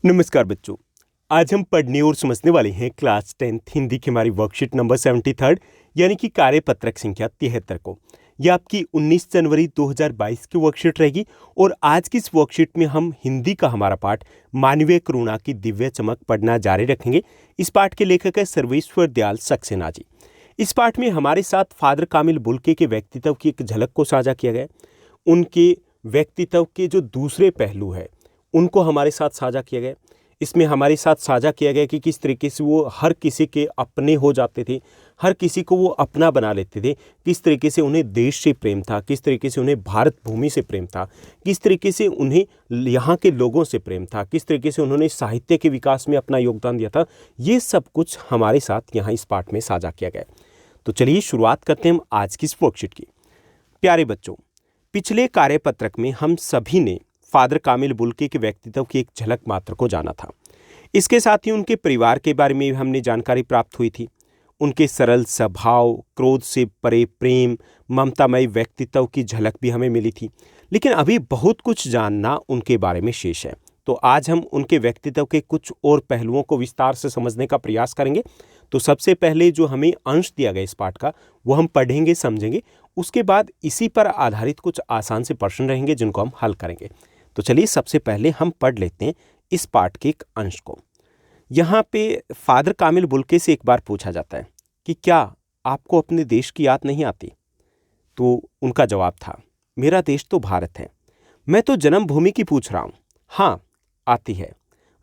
नमस्कार बच्चों। आज हम पढ़ने और समझने वाले हैं क्लास 10th हिंदी की हमारी वर्कशीट नंबर 73 यानी कि कार्यपत्रक संख्या 73 को। यह आपकी 19 जनवरी 2022 की वर्कशीट रहेगी और आज की इस वर्कशीट में हम हिंदी का हमारा पाठ मानवीय करुणा की दिव्य चमक पढ़ना जारी रखेंगे। इस पाठ के लेखक है सर्वेश्वर दयाल सक्सेना जी। इस पाठ में हमारे साथ फादर कामिल बुल्के के व्यक्तित्व की एक झलक को साझा किया गया है। उनके व्यक्तित्व के जो दूसरे पहलू है उनको हमारे साथ साझा किया गया। इसमें हमारे साथ साझा किया गया कि किस तरीके से वो हर किसी के अपने हो जाते थे, हर किसी को वो अपना बना लेते थे, किस तरीके से उन्हें देश से प्रेम था, किस तरीके से उन्हें भारत भूमि से प्रेम था, किस तरीके से उन्हें यहाँ के लोगों से प्रेम था, किस तरीके से उन्होंने साहित्य के विकास में अपना योगदान दिया था। ये सब कुछ हमारे साथ यहाँ इस पाठ में साझा किया गया। तो चलिए शुरुआत करते हैं हम आज की इस वर्कशीट की। प्यारे बच्चों, पिछले कार्यपत्रक में हम सभी ने फादर कामिल बुल्के के व्यक्तित्व की एक झलक मात्र को जाना था। इसके साथ ही उनके परिवार के बारे में हमने जानकारी प्राप्त हुई थी। उनके सरल स्वभाव, क्रोध से परे प्रेम, ममतामय व्यक्तित्व की झलक भी हमें मिली थी। लेकिन अभी बहुत कुछ जानना उनके बारे में शेष है। तो आज हम उनके व्यक्तित्व के कुछ और पहलुओं को विस्तार से समझने का प्रयास करेंगे। तो सबसे पहले जो हमें अंश दिया गया इस पाठ का वो हम पढ़ेंगे, समझेंगे। उसके बाद इसी पर आधारित कुछ आसान से प्रश्न रहेंगे जिनको हम हल करेंगे। तो चलिए सबसे पहले हम पढ़ लेते हैं इस पाठ के एक अंश को। यहाँ पे फादर कामिल बुल्के से एक बार पूछा जाता है कि क्या आपको अपने देश की याद नहीं आती? तो उनका जवाब था, मेरा देश तो भारत है, मैं तो जन्मभूमि की पूछ रहा हूँ। हाँ, आती है,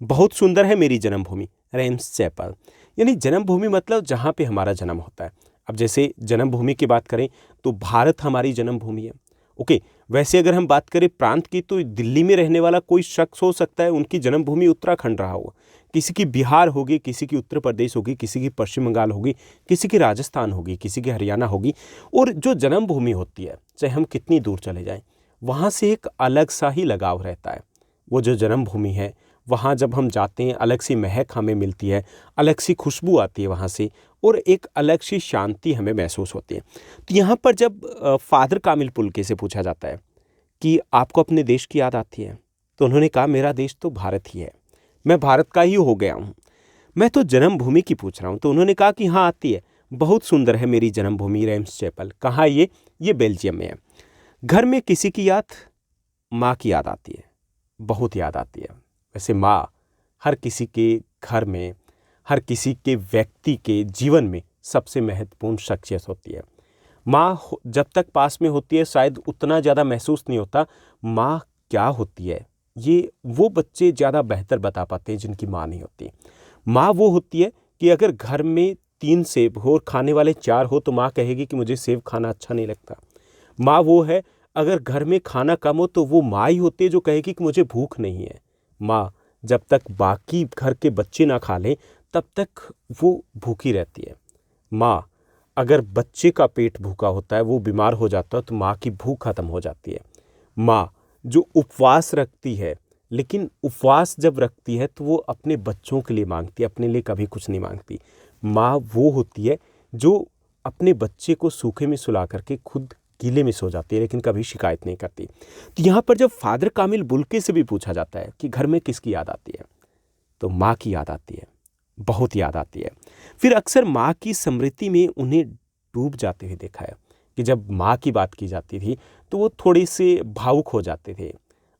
बहुत सुंदर है मेरी जन्मभूमि, रेम्स चैपल। यानी जन्मभूमि मतलब जहाँ पे हमारा जन्म होता है। अब जैसे जन्मभूमि की बात करें तो भारत हमारी जन्मभूमि है। ओके, वैसे अगर हम बात करें प्रांत की तो दिल्ली में रहने वाला कोई शख्स हो सकता है उनकी जन्मभूमि उत्तराखंड रहा होगा, किसी की बिहार होगी, किसी की उत्तर प्रदेश होगी, किसी की पश्चिम बंगाल होगी, किसी की राजस्थान होगी, किसी की हरियाणा होगी। और जो जन्मभूमि होती है, चाहे हम कितनी दूर चले जाएं, वहाँ से एक अलग सा ही लगाव रहता है। वो जो जन्मभूमि है वहाँ जब हम जाते हैं अलग सी महक हमें मिलती है, अलग सी खुशबू आती है वहाँ से, और एक अलग सी शांति हमें महसूस होती है। तो यहाँ पर जब फादर कामिल बुल्के से पूछा जाता है कि आपको अपने देश की याद आती है, तो उन्होंने कहा मेरा देश तो भारत ही है, मैं भारत का ही हो गया हूँ, मैं तो जन्मभूमि की पूछ रहा हूँ। तो उन्होंने कहा कि हाँ आती है, बहुत सुंदर है मेरी जन्मभूमि, रेम्स चैपल। कहाँ ये बेल्जियम में है। घर में किसी की याद, माँ की याद आती है, बहुत याद आती है। वैसे माँ हर किसी के घर में, हर किसी के व्यक्ति के जीवन में सबसे महत्वपूर्ण शख्सियत होती है। माँ जब तक पास में होती है शायद उतना ज़्यादा महसूस नहीं होता माँ क्या होती है। ये वो बच्चे ज़्यादा बेहतर बता पाते हैं जिनकी माँ नहीं होती। माँ वो होती है कि अगर घर में 3 सेब हो और खाने वाले 4 हो तो माँ कहेगी कि मुझे सेब खाना अच्छा नहीं लगता। माँ वो है अगर घर में खाना कम हो तो वो माँ ही होती है जो कहेगी कि मुझे भूख नहीं है। माँ जब तक बाकी घर के बच्चे ना खा लें तब तक वो भूखी रहती है। माँ अगर बच्चे का पेट भूखा होता है, वो बीमार हो जाता है, तो माँ की भूख खत्म हो जाती है। माँ जो उपवास रखती है, लेकिन उपवास जब रखती है तो वो अपने बच्चों के लिए मांगती है, अपने लिए कभी कुछ नहीं मांगती। माँ वो होती है जो अपने बच्चे को सूखे में सुला करके खुद गीले में सो जाती है, लेकिन कभी शिकायत नहीं करती। तो यहाँ पर जब फादर कामिल बुल्के से भी पूछा जाता है कि घर में किसकी याद आती है, तो माँ की याद आती है, बहुत याद आती है। फिर अक्सर माँ की स्मृति में उन्हें डूब जाते हुए देखा है कि जब माँ की बात की जाती थी तो वो थोड़े से भावुक हो जाते थे,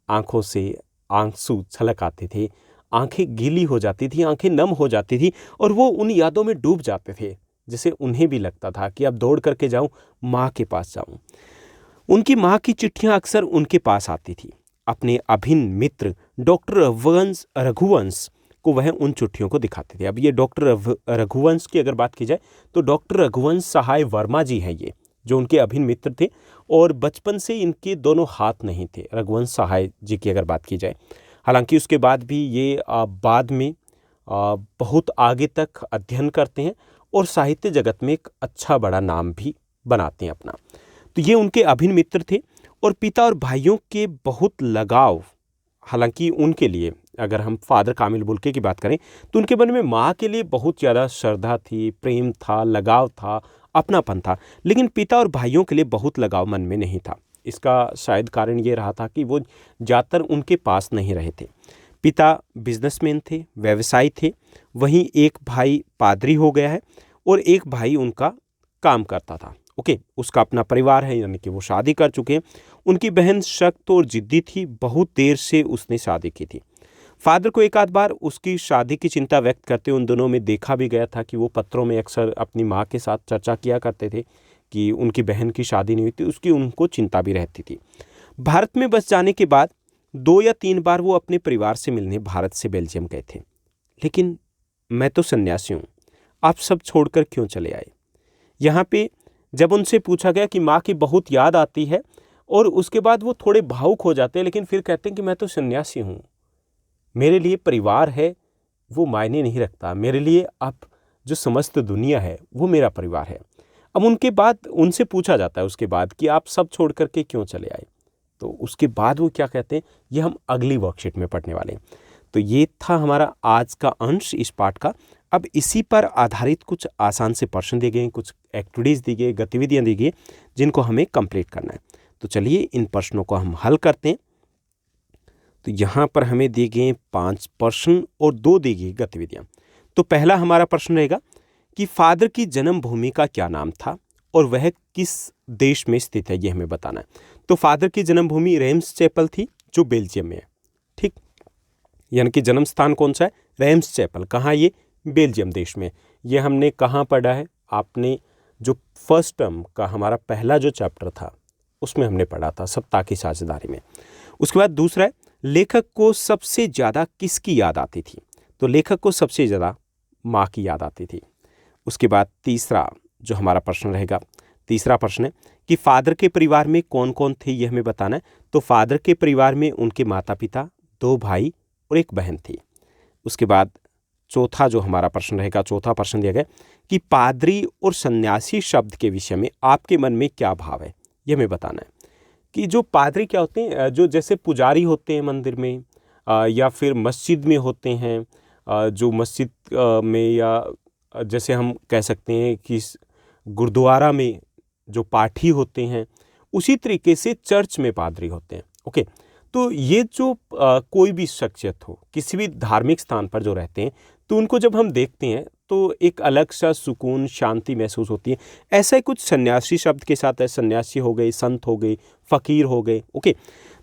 आंखों से आंसू छलक आते थे, आंखें गीली हो जाती थी, आंखें नम हो जाती थी और वो उन यादों में डूब जाते थे। जैसे उन्हें भी लगता था कि अब दौड़ करके जाऊं, माँ के पास जाऊं। उनकी माँ की चिट्ठियां अक्सर उनके पास आती थी। अपने अभिन्न मित्र डॉक्टर रघुवंश को वह उन चिट्ठियों को दिखाते थे। अब ये डॉक्टर रघुवंश की अगर बात की जाए तो डॉक्टर रघुवंश सहाय वर्मा जी हैं ये, जो उनके अभिन्न मित्र थे और बचपन से इनके दोनों हाथ नहीं थे। रघुवंश सहाय जी की अगर बात की जाए, हालांकि उसके बाद भी ये बाद में बहुत आगे तक अध्ययन करते हैं और साहित्य जगत में एक अच्छा बड़ा नाम भी बनाते हैं अपना। तो ये उनके अभिन्न मित्र थे और पिता और भाइयों के बहुत लगाव। हालांकि उनके लिए अगर हम फादर कामिल बुल्के की बात करें तो उनके मन में माँ के लिए बहुत ज़्यादा श्रद्धा थी, प्रेम था, लगाव था, अपनापन था, लेकिन पिता और भाइयों के लिए बहुत लगाव मन में नहीं था। इसका शायद कारण ये रहा था कि वो ज़्यादातर उनके पास नहीं रहे थे। पिता बिजनेसमैन थे, व्यवसायी थे, वहीं एक भाई पादरी हो गया है और एक भाई उनका काम करता था। ओके, उसका अपना परिवार है, यानी कि वो शादी कर चुके हैं। उनकी बहन सख्त और जिद्दी थी, बहुत देर से उसने शादी की थी। फादर को एक आध बार उसकी शादी की चिंता व्यक्त करते उन दोनों में देखा भी गया था कि वो पत्रों में अक्सर अपनी माँ के साथ चर्चा किया करते थे कि उनकी बहन की शादी नहीं हुई थी, उसकी उनको चिंता भी रहती थी। भारत में बस जाने के बाद 2 या 3 बार वो अपने परिवार से मिलने भारत से बेल्जियम गए थे। लेकिन मैं तो सन्यासी हूँ, आप सब छोड़कर क्यों चले आए? यहाँ पे जब उनसे पूछा गया कि माँ की बहुत याद आती है, और उसके बाद वो थोड़े भावुक हो जाते हैं, लेकिन फिर कहते हैं कि मैं तो सन्यासी हूँ, मेरे लिए परिवार है वो मायने नहीं रखता, मेरे लिए अब जो समस्त दुनिया है वो मेरा परिवार है। अब उनके बाद उनसे पूछा जाता है उसके बाद कि आप सब छोड़ करके क्यों चले आए, तो उसके बाद वो क्या कहते हैं ये हम अगली वर्कशीट में पढ़ने वाले हैं। तो ये था हमारा आज का अंश इस पाठ का। अब इसी पर आधारित कुछ आसान से प्रश्न दिए गए हैं, कुछ एक्टिविटीज़ दी गई, गतिविधियाँ दी गई जिनको हमें कंप्लीट करना है। तो चलिए इन प्रश्नों को हम हल करते हैं। तो यहाँ पर हमें दिए गए 5 प्रश्न और 2 दी गई गतिविधियाँ। तो पहला हमारा प्रश्न रहेगा कि फादर की जन्मभूमि का क्या नाम था और वह किस देश में स्थित है, ये हमें बताना है। तो फादर की जन्मभूमि रेम्स चैपल थी जो बेल्जियम में है। ठीक, यानी कि जन्म स्थान कौन सा है? Reims chapel. कहाँ ये? बेल्जियम देश में। ये हमने कहाँ पढ़ा है? आपने जो फर्स्ट टर्म का हमारा पहला जो चैप्टर था उसमें हमने पढ़ा था, सत्ता की साझेदारी में। उसके बाद दूसरा है, लेखक को सबसे ज़्यादा किसकी याद आती थी? तो लेखक को सबसे ज़्यादा माँ की याद आती थी। उसके बाद तीसरा जो हमारा प्रश्न रहेगा, तीसरा प्रश्न है कि फादर के परिवार में कौन कौन थे, ये हमें बताना है। तो फादर के परिवार में उनके माता पिता, 2 भाई और 1 बहन थी। उसके बाद चौथा जो हमारा प्रश्न रहेगा, चौथा प्रश्न दिया गया कि पादरी और सन्यासी शब्द के विषय में आपके मन में क्या भाव है, ये हमें बताना है। कि जो पादरी क्या होते हैं, जो जैसे पुजारी होते हैं मंदिर में या फिर मस्जिद में होते हैं, जो मस्जिद में, या जैसे हम कह सकते हैं कि गुरुद्वारा में जो पाठी होते हैं, उसी तरीके से चर्च में पादरी होते हैं। ओके, तो ये जो कोई भी शख्सियत हो किसी भी धार्मिक स्थान पर जो रहते हैं, तो उनको जब हम देखते हैं तो एक अलग सा सुकून, शांति महसूस होती है। ऐसा ही कुछ सन्यासी शब्द के साथ है, सन्यासी हो गए, संत हो गए, फ़कीर हो गए। ओके,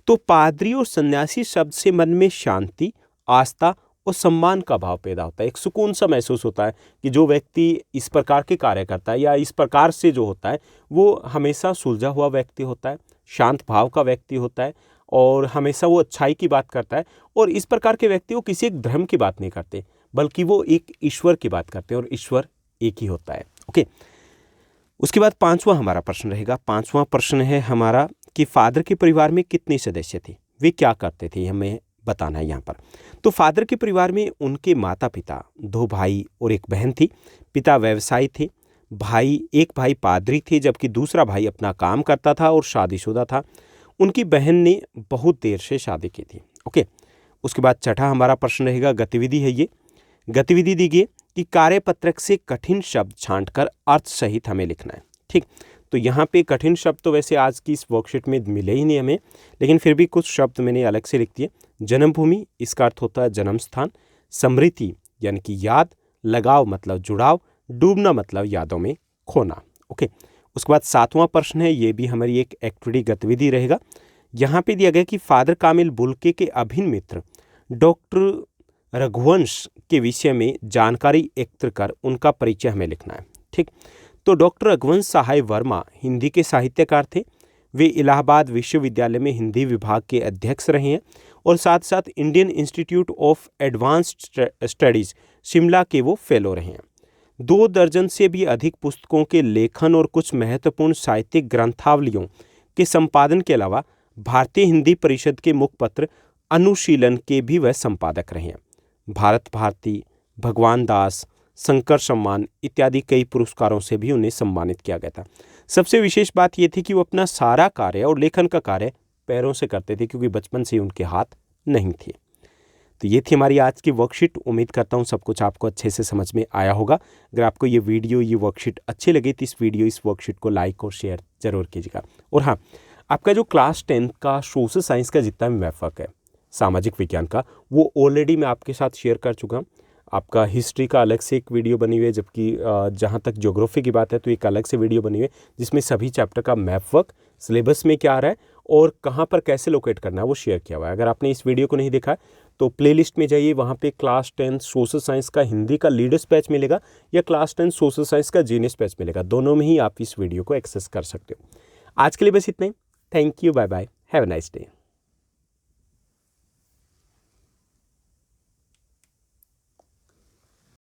तो पादरी और सन्यासी शब्द से मन में शांति, आस्था और सम्मान का भाव पैदा होता है। एक सुकून सा महसूस होता है कि जो व्यक्ति इस प्रकार के कार्य करता है या इस प्रकार से जो होता है वो हमेशा सुलझा हुआ व्यक्ति होता है, शांत भाव का व्यक्ति होता है और हमेशा वो अच्छाई की बात करता है। और इस प्रकार के व्यक्ति वो किसी एक धर्म की बात नहीं करते, बल्कि वो एक ईश्वर की बात करते हैं और ईश्वर एक ही होता है। ओके, उसके बाद 5वां हमारा प्रश्न रहेगा। 5वां प्रश्न है हमारा कि फादर के परिवार में कितने सदस्य थे, वे क्या करते थे, हमें बताना है यहाँ पर। तो फादर के परिवार में उनके माता पिता, 2 भाई और 1 बहन थी। पिता व्यवसायी थे, एक भाई पादरी थे जबकि दूसरा भाई अपना काम करता था और शादीशुदा था। उनकी बहन ने बहुत देर से शादी की थी। ओके, उसके बाद छठा हमारा प्रश्न रहेगा, गतिविधि है ये। गतिविधि दी गई कि कार्यपत्रक से कठिन शब्द छांटकर अर्थ सहित हमें लिखना है। ठीक, तो यहाँ पे कठिन शब्द तो वैसे आज की इस वर्कशीट में मिले ही नहीं हमें, लेकिन फिर भी कुछ शब्द मैंने अलग से लिख दिए। जन्मभूमि, इसका अर्थ होता है जन्म स्थान। समृद्धि यानी कि याद, लगाव मतलब जुड़ाव, डूबना मतलब यादों में खोना। ओके, उसके बाद 7वां प्रश्न है, ये भी हमारी एक एक्टिविटी गतिविधि रहेगा। यहाँ पे दिया गया कि फादर कामिल बुल्के के अभिन्न मित्र डॉक्टर रघुवंश के विषय में जानकारी एकत्र कर उनका परिचय हमें लिखना है। ठीक, तो डॉक्टर रघुवंश सहाय वर्मा हिंदी के साहित्यकार थे। वे इलाहाबाद विश्वविद्यालय में हिंदी विभाग के अध्यक्ष रहे हैं और साथ साथ Indian institute of advanced studies Shimla के वो फेलो रहे हैं। 2 दर्जन से भी अधिक पुस्तकों के लेखन और कुछ महत्वपूर्ण साहित्यिक ग्रंथावलियों के संपादन के अलावा भारतीय हिंदी परिषद के मुखपत्र अनुशीलन के भी वह संपादक रहे हैं। भारत भारती, भगवान दास, शंकर सम्मान इत्यादि कई पुरस्कारों से भी उन्हें सम्मानित किया गया था। सबसे विशेष बात यह थी कि वो अपना सारा कार्य और लेखन का कार्य पैरों से करते थे, क्योंकि बचपन से उनके हाथ नहीं थे। तो ये थी हमारी आज की वर्कशीट। उम्मीद करता हूँ सब कुछ आपको अच्छे से समझ में आया होगा। अगर आपको ये वीडियो, ये वर्कशीट अच्छी लगी तो इस वर्कशीट को लाइक और शेयर जरूर कीजिएगा। और हाँ, आपका जो क्लास 10 का सोशल साइंस का जितना भी मैथवर्क है सामाजिक विज्ञान का, वो ऑलरेडी मैं आपके साथ शेयर कर चुका हूँ। आपका हिस्ट्री का अलग से एक वीडियो बनी हुई है, जबकि जहाँ तक ज्योग्राफी की बात है तो एक अलग से वीडियो बनी हुई है जिसमें सभी चैप्टर का मैप वर्क, सिलेबस में क्या आ रहा है और कहाँ पर कैसे लोकेट करना है वो शेयर किया हुआ है। अगर आपने इस वीडियो को नहीं देखा है तो प्लेलिस्ट में जाइए, वहाँ पे क्लास 10 सोशल साइंस का हिंदी का लीडर्स बैच मिलेगा या क्लास 10 सोशल साइंस का जीनियस बैच मिलेगा, दोनों में ही आप इस वीडियो को एक्सेस कर सकते हो। आज के लिए बस इतना ही। Thank you, bye bye, have a nice day.